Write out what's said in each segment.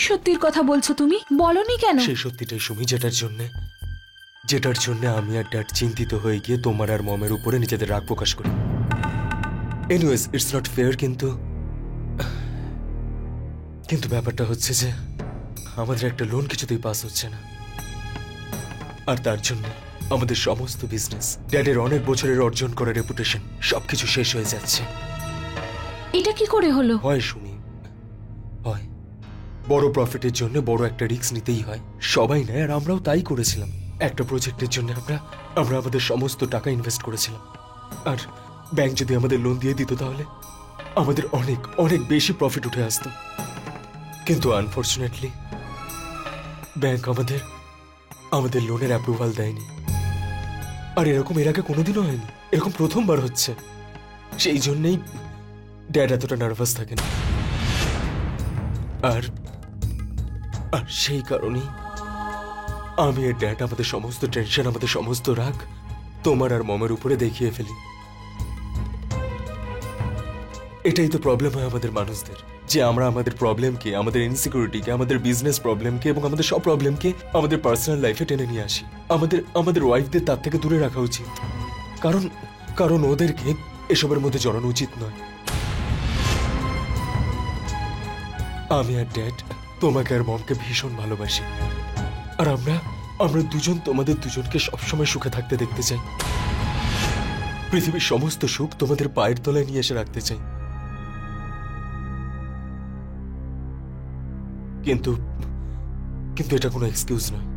সত্যির কথা বলছো তুমি? বলনি কেন? সেই সত্যিটাই সুমি, যেটার জন্য আমি আর ড্যাড চিন্তিত হয়ে গিয়ে তোমার আর মমের উপরে নিজেদের রাগ প্রকাশ করি। এনিওয়েজ, ইটস নট ফেয়ার, কিন্তু ব্যাপারটা হচ্ছে যে আমাদের একটা লোন কিছুতেই পাস হচ্ছে না, আর তার জন্য আমাদের সমস্ত বিজনেস, ড্যাডের অনেক বছরের অর্জন করা রেপুটেশন সবকিছু শেষ হয়ে যাচ্ছে। এটা কি করে হলো? হয় সুমি, হয়। বড় প্রফিটের জন্য বড় একটা রিস্ক নিতেই হয়, সবাই নেয়, আর আমরাও তাই করেছিলাম। একটা প্রজেক্টের জন্য আমরা আমাদের সমস্ত টাকা ইনভেস্ট করেছিলাম, আর ব্যাংক যদি আমাদের লোন দিয়ে দিত তাহলে আমাদের অনেক অনেক বেশি প্রফিট উঠে আসতো। কিন্তু আনফরচুনেটলি ব্যাংক আমাদের লোনের অ্যাপ্রুভাল দেয়নি। আর এরকম এর আগে কোনোদিনও হয়নি, এরকম প্রথমবার হচ্ছে। সেই জন্যই ড্যাড এতটা নার্ভাস থাকেন, আর সেই কারণেই আমি আর ড্যাড আমাদের সমস্ত টেনশন, আমাদের সমস্ত রাগ তোমার আর মমের উপরে দেখিয়ে ফেলি। এটাই তো প্রবলেম হয় আমাদের মানুষদের, যে আমরা আমাদের প্রবলেমকে, আমাদের ইনসিকিউরিটিকে, আমাদের বিজনেস প্রবলেমকে এবং আমাদের সব প্রবলেমকে আমাদের পার্সোনাল লাইফে টেনে নিয়ে আসি। আমাদের ওয়াইফদের তার থেকে দূরে রাখা উচিত, কারণ ওদেরকে এসবের মধ্যে জড়ানো উচিত নয়। আমি আর ড্যাড তোমাকে আর মমকে ভীষণ ভালোবাসি, আর আমরা দুজন তোমাদের দুজনকে সবসময় সুখে থাকতে দেখতে চাই। পৃথিবীর সমস্ত সুখ তোমাদের পায়ের তলায় নিয়ে এসে রাখতে চাই। কিন্তু এটা কোনো এক্সকিউজ নয়।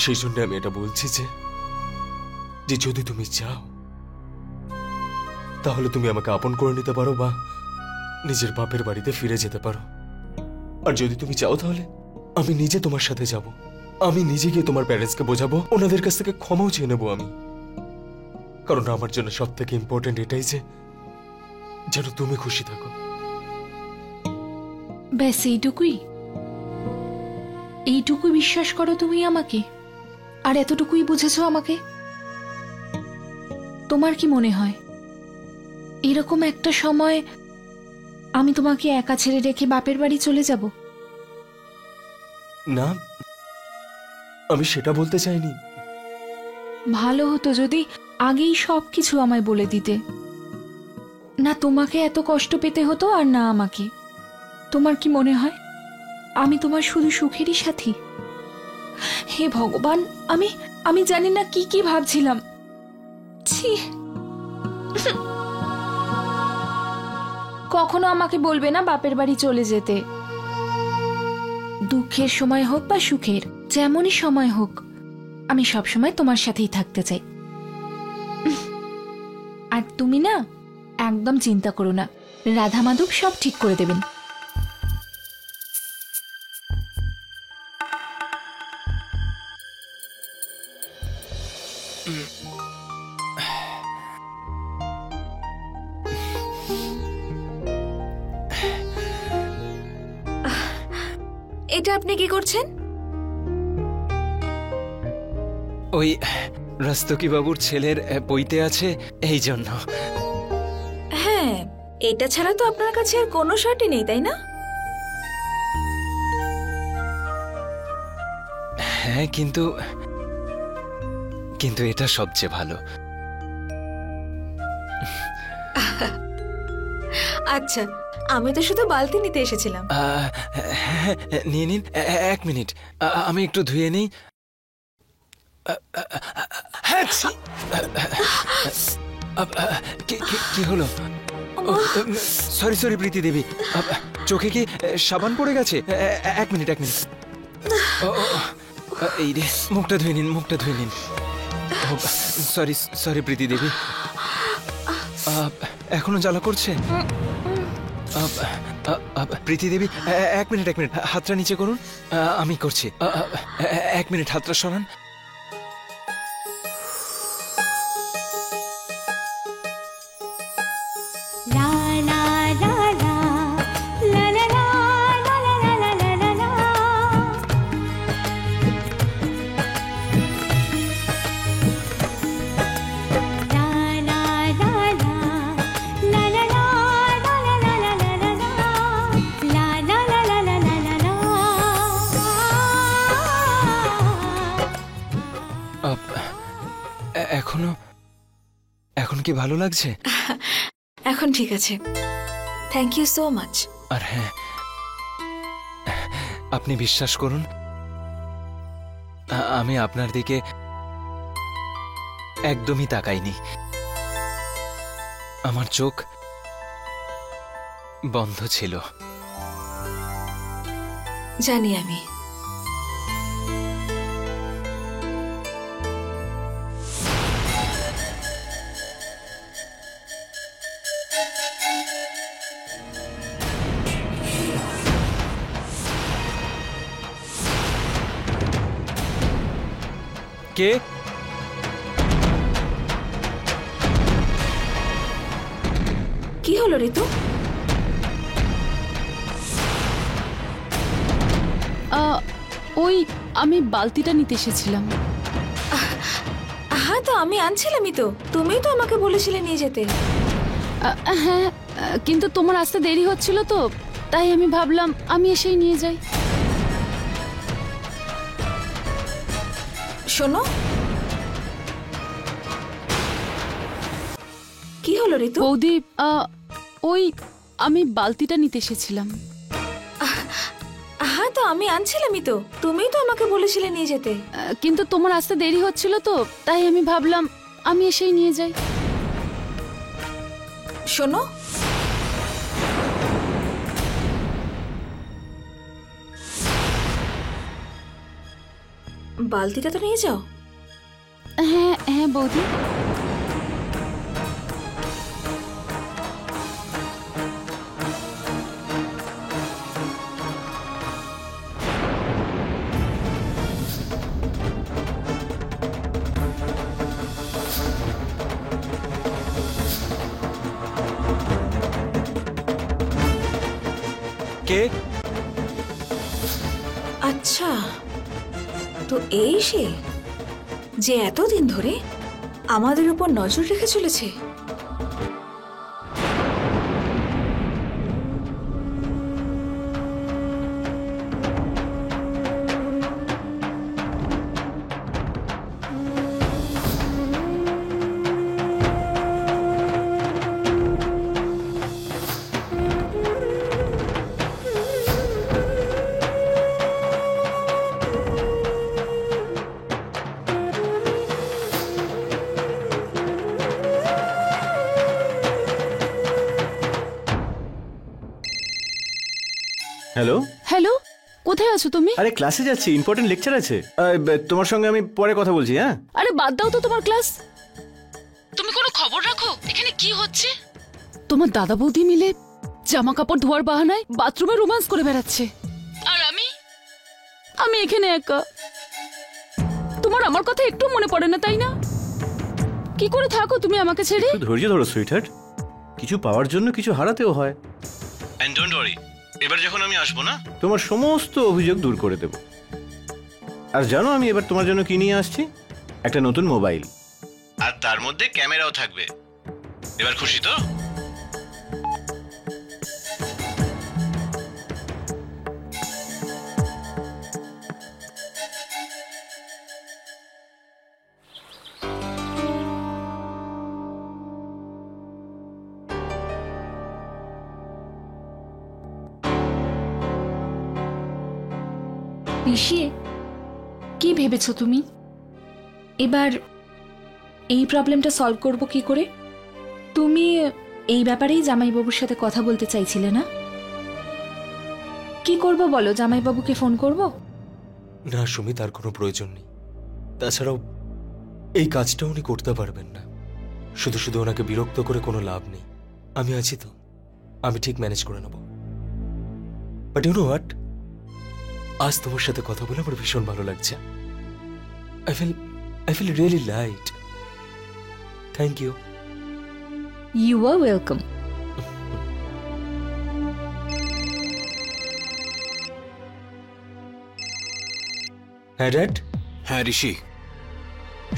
সেই জন্য আমি এটা বলছি যে যদি তুমি চাও তাহলে তুমি আমাকে আপন করে নিতে পারো, বা নিজের বাপের বাড়িতে ফিরে যেতে পারো। আর যদি তুমি চাও তাহলে আমি নিজে তোমার সাথে যাব, আমি নিজে গিয়ে তোমার প্যারেন্টসকে বোঝাবো, ওনাদের কাছ থেকে ক্ষমাও চেয়ে নেবো আমি। কারণ আমার জন্য সব থেকে ইম্পর্টেন্ট এটাই যে যেন তুমি খুশি থাকো। ব্যাস এইটুকুই বিশ্বাস করো তুমি আমাকে, আর এতটুকুই বুঝেছো আমাকে। তোমার কি মনে হয় এরকম একটা সময় আমি তোমাকে একা ছেড়ে রেখে বাপের বাড়ি চলে যাব? না, আমি সেটা বলতে চাইনি। ভালো হতো যদি আগেই সবকিছু আমায় বলে দিতে, না তোমাকে এত কষ্ট পেতে হতো আর না আমাকে। তোমার কি মনে হয় আমি তোমার শুধু সুখেরই সাথী? হে ভগবান, আমি জানি না কি ভাবছিলাম। ছি, কখনো আমাকে বলবে না বাপের বাড়ি চলে যেতে। দুঃখের সময় হোক বা সুখের, যেমনই সময় হোক, আমি সবসময় তোমার সাথেই থাকতে চাই। আর তুমি না একদম চিন্তা করো না, রাধা মাধব সব ঠিক করে দেবেন। এটা আপনি কি করছেন? ওই রাস্তকি বাবুর ছেলের বইতে আছে, এই জন্য। হ্যাঁ, এটা ছাড়া তো আপনার কাছে আর কোনো শার্টই নেই, তাই না? হ্যাঁ, কিন্তু এটা সবচেয়ে ভালো। আচ্ছা, আমি তো শুধু বালতি নিতে এসেছিলাম। হ্যাঁ, নিয়ে নিন। এক মিনিট, আমি একটু ধুয়ে নিই। কি হলো? সরি প্রীতি দেবী, চোখে কি সাবান পড়ে গেছে? এক মিনিট। এই রে, মুখটা ধুয়ে নিন। সরি প্রীতি দেবী, এখনো জ্বালা করছে? প্রীতি দেবী, এক মিনিট, হাতটা নিচে করুন, আমি করছি। এক মিনিট, হাতটা সরান। এখন কি ভালো লাগছে? এখন ঠিক আছে, থ্যাংক ইউ সো মাচ। আর হ্যাঁ, আপনি বিশ্বাস করুন, আমি আপনার দিকে একদমই তাকাইনি। আমার চোখ বন্ধ ছিল। জানি আমি। কে? কি হলো ঋতু? ওই আমি বালতিটা নিতে এসেছিলাম। হ্যাঁ, তো আমি আনছিলামই তো, তুমিই তো আমাকে বলেছিলে নিয়ে যেতে। হ্যাঁ, কিন্তু তোমার আসতে দেরি হচ্ছিল তো, তাই আমি ভাবলাম আমি এসেই নিয়ে যাই। শোনো, কি হলো ঋতু? বৌদি, ওই আমি বালতিটা নিতে এসেছিলাম। হ্যাঁ, তো আমি আনছিলামই তো, তুমিই তো আমাকে বলেছিলে নিয়ে যেতে। কিন্তু তোমার আসতে দেরি হচ্ছিল তো, তাই আমি ভাবলাম আমি এসেই নিয়ে যাই। শোনো, বালতিটা তো নিয়ে যাও। হ্যাঁ হ্যাঁ বৌদি। কে? আচ্ছা, তো এই সে যে এতদিন ধরে আমাদের উপর নজর রেখে চলেছে। হ্যালো। হ্যালো, কোথায় আছো তুমি? আরে ক্লাসে যাচ্ছি, ইম্পর্টেন্ট লেকচার আছে। তোমার সঙ্গে আমি পরে কথা বলছি। হ্যাঁ, আরে বাদ দাও তো তোমার ক্লাস। তুমি কোনো খবর রাখো এখানে কি হচ্ছে? তোমার দাদা বৌদি মিলে জামা কাপড় ধোয়ার বাহানায় বাথরুমে রোমান্স করে বেড়াচ্ছে, আর আমি এখানে একা। তোমার আমার কথা একটু মনে পড়ে না, তাই না? কি করে থাকো তুমি আমাকে ছেড়ে? একটু ধৈর্য ধরো সুইটহার্ট, কিছু পাওয়ার জন্য কিছু হারাতেও হয়। এন্ড ডোন্ট ওয়ারি, এবার যখন আমি আসবো না, তোমার সমস্ত অভিযোগ দূর করে দেব। আর জানো আমি এবার তোমার জন্য কি নিয়ে আসছি? একটা নতুন মোবাইল, আর তার মধ্যে ক্যামেরাও থাকবে। এবার খুশি তো? পিসিয়ে, কি ভেবেছো তুমি? এবার এই প্রবলেমটা সলভ করব কি করে? তুমি এই ব্যাপারেই জামাইবাবুর সাথে কথা বলতে চাইছিলে না? কি করব বলো, জামাইবাবুকে ফোন করব? না সুমি, তার কোনো প্রয়োজন নেই। তাছাড়াও এই কাজটা উনি করতে পারবেন না। শুধু শুধু ওনাকে বিরক্ত করে কোনো লাভ নেই। আমি আছি তো, আমি ঠিক ম্যানেজ করে নেব। বাট ইউ নো হোয়াট, আজ তোমার সাথে কথা বলে আমার ভীষণ ভালো লাগছে। I feel really light. Thank you. You are welcome. হ্যাঁ ড্যাড। হ্যাঁ ঋষি,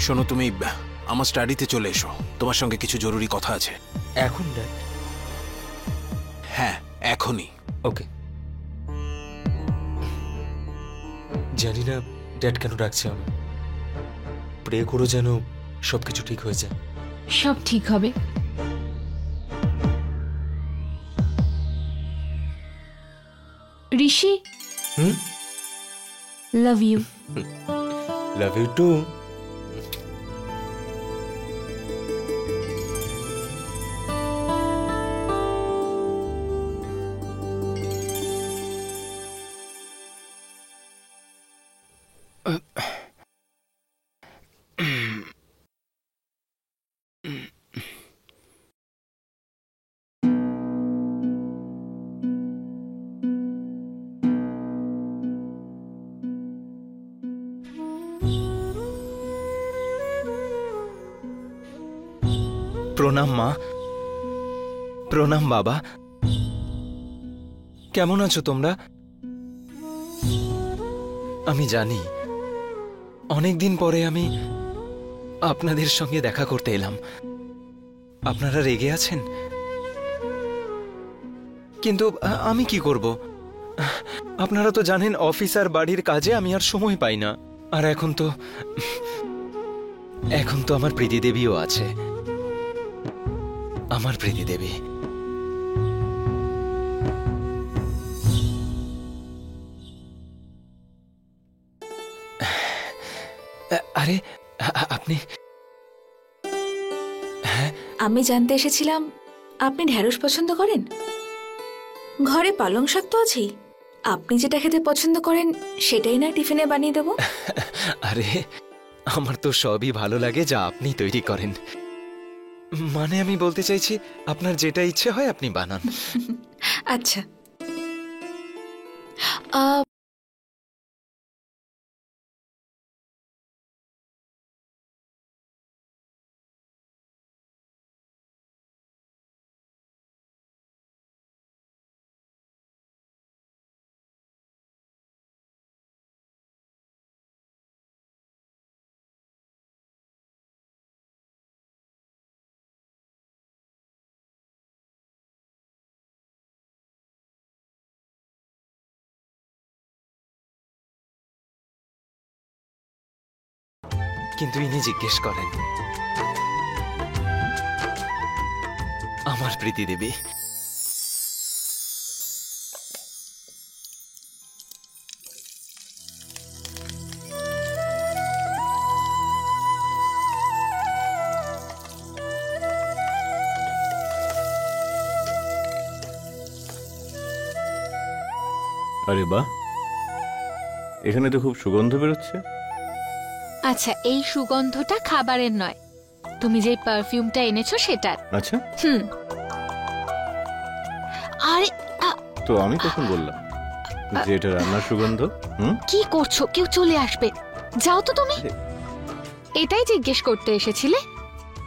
শোনো, তুমি আমার স্টাডিতে চলে এসো, তোমার সঙ্গে কিছু জরুরি কথা আছে। এখন ড্যাড? হ্যাঁ, এখনই। ওকে। জানি না ড্যাড কেন ডাকছে আমি। প্রে করো যেন সবকিছু ঠিক হয়ে যায়। সব ঠিক হবে। Rishi, love you. Love you too. প্রণাম মা, প্রণাম বাবা। কেমন আছো তোমরা? আমি জানি অনেকদিন পরে আমি আপনাদের সঙ্গে দেখা করতে এলাম। আপনারা রেগে আছেন, কিন্তু আমি কি করব? আপনারা তো জানেন অফিস আর বাড়ির কাজে আমি আর সময় পাই না। আর এখন তো আমার প্রীতি দেবীও আছে। আমার প্রীতি দেবী। আরে আপনি? আমি জানতে এসেছিলাম আপনি ঢ্যাঁড়স পছন্দ করেন। ঘরে পালং শাক তো আছেই, আপনি যেটা খেতে পছন্দ করেন সেটাই না টিফিনে বানিয়ে দেবো। আরে আমার তো সবই ভালো লাগে যা আপনি তৈরি করেন। মানে আমি বলতে চাইছি আপনার যেটা ইচ্ছে হয় আপনি বানান। আচ্ছা, কিন্তু ইনি জিজ্ঞেস করেন আমার প্রীতি দেবী। আরে বাহ, এখানে তো খুব সুগন্ধ বেরোচ্ছে। আচ্ছা, এই সুগন্ধটা খাবারের নয়, তুমি যে পারফিউমটা এনেছো সেটার। আচ্ছা, আরে তো আমি কখন বললাম যে এটা রান্নার সুগন্ধ? কি করছো? কেউ চলে আসবে, যাও তো তুমি। এটাই জিজ্ঞেস করতে এসেছিলে?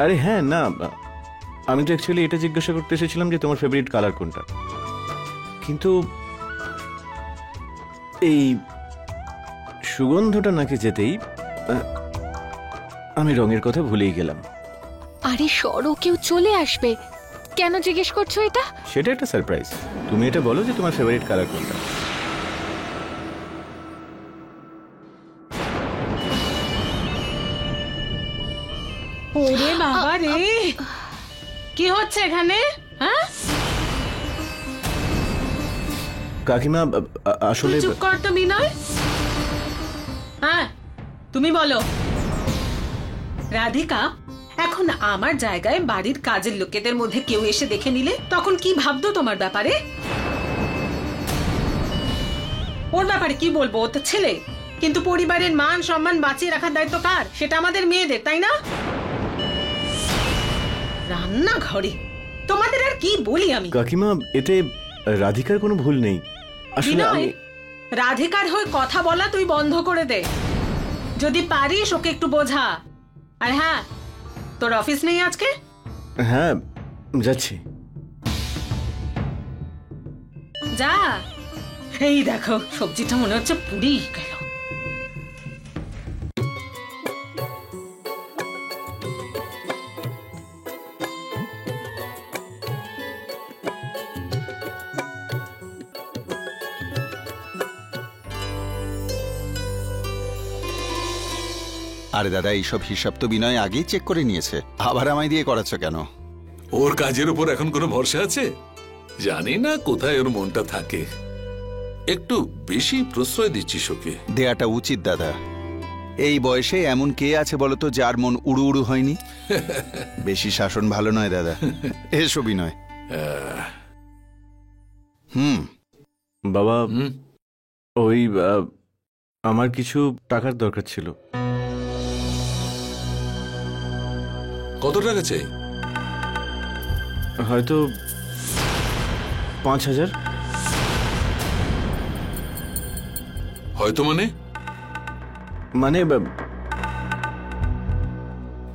আরে হ্যাঁ, না আমি তো অ্যাকচুয়ালি এটা জিজ্ঞাসা করতে এসেছিলাম যে তোমার ফেভারিট কালার কোনটা, কিন্তু এই সুগন্ধটা নাকি যেতেই আমি রঙের কথা ভুলেই গেলাম। আরে সরো, কেউ চলে আসবে, কেন জিজ্ঞেস করছো এটা? সেটা একটা সারপ্রাইজ। তুমি এটা বলো যে তোমার ফেভারিট কালার কোনটা। ওরে বাবা রে, কি হচ্ছে এখানে? হ্যাঁ, কাকিমা আসলে চুপ কর তো বিনয়। হ্যাঁ, তুমি বলো। রাধিকা, এখন আমার জায়গায় বাড়ির কাজের লোকেদের মধ্যে কেউ এসে দেখে নিলে তখন কি ভাবতো তোমার ব্যাপারে? ওর ব্যাপারে কি বলবো, ও তো ছেলে, কিন্তু পরিবারের মান সম্মান বাঁচিয়ে রাখার দায়িত্ব কার? সেটা আমাদের মেয়েদের, তাই না? রান্নাঘরে তোমাদের আর কি বলি আমি। কাকিমা, এতে রাধিকার কোনো ভুল নেই। আসলে বিনয়, রাধিকার হয়ে কথা বলা তুই বন্ধ করে দে, যদি পারিস ওকে একটু বোঝা। আর হ্যাঁ, তোর অফিস নেই আজকে? হ্যাঁ, যাচ্ছি। যা। এই দেখো, সবজিটা মনে হচ্ছে পুড়ি গেল। আরে দাদা, এইসব হিসাব তো বিনয় আগেই চেক করে নিয়েছে, আবার আমায় দিয়ে করাচ্ছ কেন? ওর কাজের উপর এখন কোনো ভরসা আছে? জানি না কোথায় ওর মনটা থাকে। একটু বেশি প্রশ্রয় দিচ্ছিস ওকে। দেয়াটা উচিত দাদা। এই বয়সে এমন কে আছে বলতো যার মন উড়ু উড়ু হয়নি? বেশি শাসন ভালো নয় দাদা। এসো বিনয়। বাবা, ওই আমার কিছু টাকার দরকার ছিল। কত টাকা চাই? হয়তো 5,000। হয়তো মানে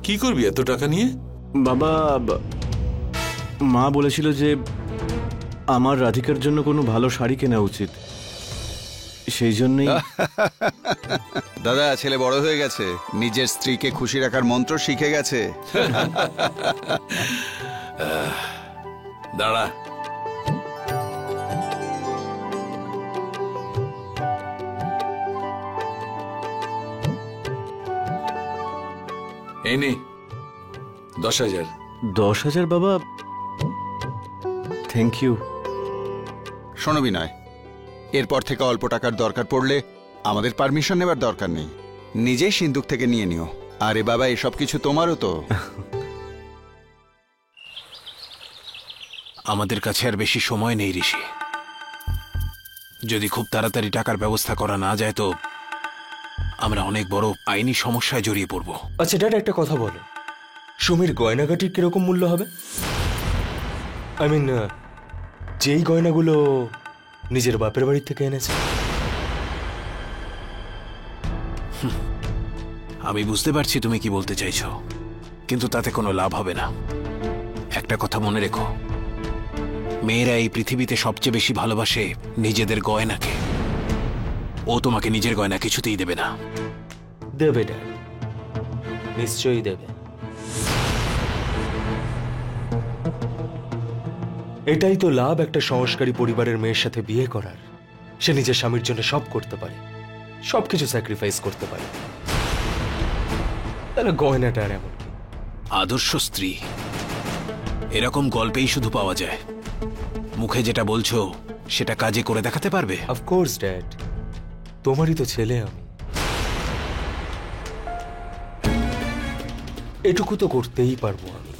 কি করবি এত টাকা নিয়ে? বাবা, মা বলেছিল যে আমার রাধিকার জন্য কোনো ভালো শাড়ি কেনা উচিত, সেই জন্যই। দাদা, ছেলে বড় হয়ে গেছে, নিজের স্ত্রীকে খুশি রাখার মন্ত্র শিখে গেছে। দাঁড়া, এই নে 10,000। 10,000 বাবা, থ্যাংক ইউ। শোনো বিনয়, এরপর থেকে অল্প টাকার দরকার পড়লে আমাদের পারমিশন নেবার দরকার নেই, নিজেই সিন্দুক থেকে নিয়ে নিও। আরে বাবা, এসব কিছু তোমারও তো। আমাদের কাছে আর বেশি সময় নেই ঋষি। যদি খুব তাড়াতাড়ি টাকার ব্যবস্থা করা না যায় তো আমরা অনেক বড় আইনি সমস্যায় জড়িয়ে পড়ব। আচ্ছা ড্যাড, একটা কথা বলো, সুমির গয়নাগাটির কিরকম মূল্য হবে? আই মিন, যেই গয়নাগুলো নিজের বাপের বাড়ি থেকে এনেছে। আমি বুঝতে পারছি তুমি কি বলতে চাইছো, কিন্তু তাতে কোনো লাভ হবে না। একটা কথা মনে রেখো, মেয়েরা এই পৃথিবীতে সবচেয়ে বেশি ভালোবাসে নিজেদের গয়নাকে। ও তোমাকে নিজের গয়না কিছুতেই দেবে না। দেবে ড্যাড, নিশ্চয়ই দেবে। এটাই তো লাভ একটা সংস্কারী পরিবারের মেয়ের সাথে বিয়ে করার। সে নিজের স্বামীর জন্য সব করতে পারে, সবকিছু স্যাক্রিফাইস করতে পারে। তাহলে গয়নাটা আর এমন কি? আদর্শ স্ত্রী এরকম গল্পেই শুধু পাওয়া যায়। মুখে যেটা বলছো সেটা কাজে করে দেখাতে পারবে? অফকোর্স ড্যাড, তোমারই তো ছেলে আমি, এটুকু তো করতেই পারবো আমি।